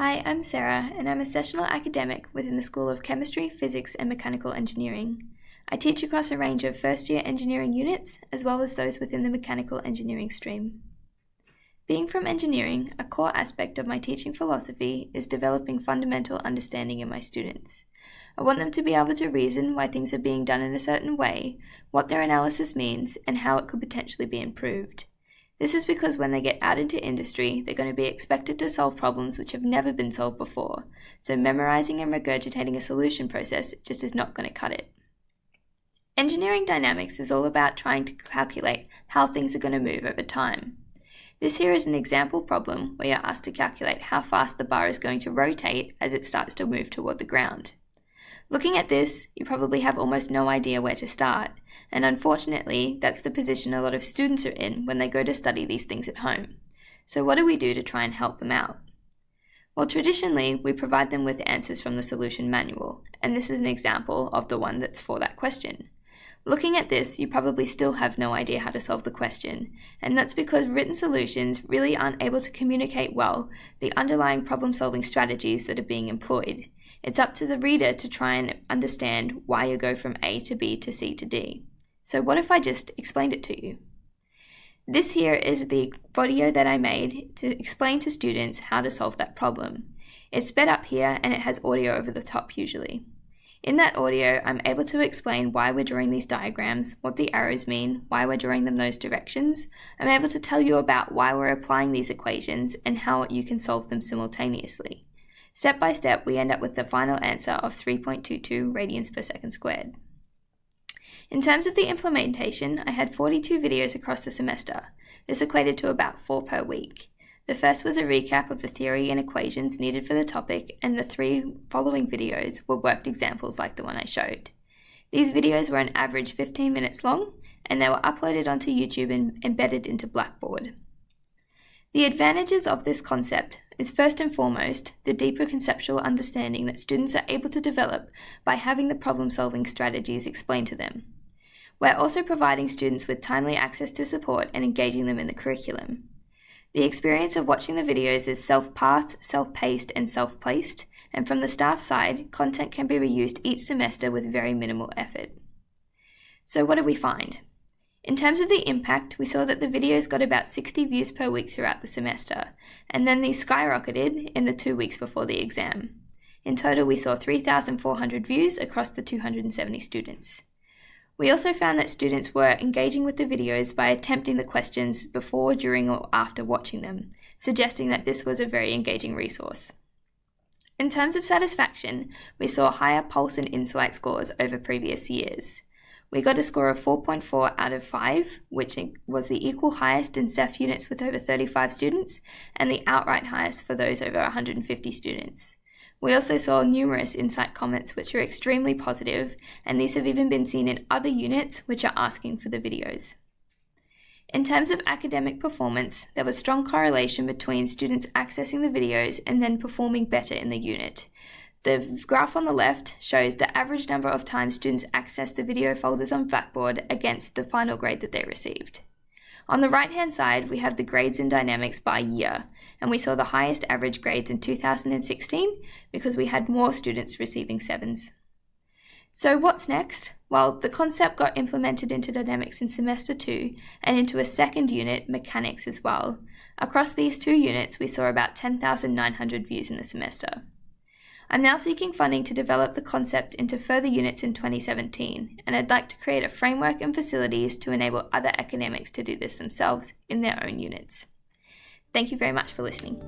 Hi, I'm Sarah, and I'm a sessional academic within the School of Chemistry, Physics and Mechanical Engineering. I teach across a range of first-year engineering units, as well as those within the mechanical engineering stream. Being from engineering, a core aspect of my teaching philosophy is developing fundamental understanding in my students. I want them to be able to reason why things are being done in a certain way, what their analysis means, and how it could potentially be improved. This is because when they get out into industry, they're going to be expected to solve problems which have never been solved before, so memorizing and regurgitating a solution process just is not going to cut it. Engineering dynamics is all about trying to calculate how things are going to move over time. This here is an example problem where you're asked to calculate how fast the bar is going to rotate as it starts to move toward the ground. Looking at this, you probably have almost no idea where to start, and unfortunately, that's the position a lot of students are in when they go to study these things at home. So what do we do to try and help them out? Well, traditionally, we provide them with answers from the solution manual, and this is an example of the one that's for that question. Looking at this, you probably still have no idea how to solve the question, and that's because written solutions really aren't able to communicate well the underlying problem-solving strategies that are being employed. It's up to the reader to try and understand why you go from A to B to C to D. So what if I just explained it to you? This here is the video that I made to explain to students how to solve that problem. It's sped up here and it has audio over the top usually. In that audio, I'm able to explain why we're drawing these diagrams, what the arrows mean, why we're drawing them those directions. I'm able to tell you about why we're applying these equations and how you can solve them simultaneously. Step by step, we end up with the final answer of 3.22 radians per second squared. In terms of the implementation, I had 42 videos across the semester. This equated to about 4 per week. The first was a recap of the theory and equations needed for the topic, and the 3 following videos were worked examples like the one I showed. These videos were on average 15 minutes long, and they were uploaded onto YouTube and embedded into Blackboard. The advantages of this concept is first and foremost the deeper conceptual understanding that students are able to develop by having the problem-solving strategies explained to them. We're also providing students with timely access to support and engaging them in the curriculum. The experience of watching the videos is self-pathed, self-paced, and self-placed, and from the staff side, content can be reused each semester with very minimal effort. So what did we find? In terms of the impact, we saw that the videos got about 60 views per week throughout the semester, and then these skyrocketed in the 2 weeks before the exam. In total, we saw 3,400 views across the 270 students. We also found that students were engaging with the videos by attempting the questions before, during, or after watching them, suggesting that this was a very engaging resource. In terms of satisfaction, we saw higher Pulse and Insight scores over previous years. We got a score of 4.4 out of 5, which was the equal highest in CEF units with over 35 students, and the outright highest for those over 150 students. We also saw numerous Insight comments which are extremely positive, and these have even been seen in other units which are asking for the videos. In terms of academic performance, there was strong correlation between students accessing the videos and then performing better in the unit. The graph on the left shows the average number of times students accessed the video folders on Blackboard against the final grade that they received. On the right-hand side, we have the grades in dynamics by year, and we saw the highest average grades in 2016 because we had more students receiving 7s. So what's next? Well, the concept got implemented into dynamics in semester 2 and into a second unit, mechanics, as well. Across these 2 units, we saw about 10,900 views in the semester. I'm now seeking funding to develop the concept into further units in 2017, and I'd like to create a framework and facilities to enable other academics to do this themselves in their own units. Thank you very much for listening.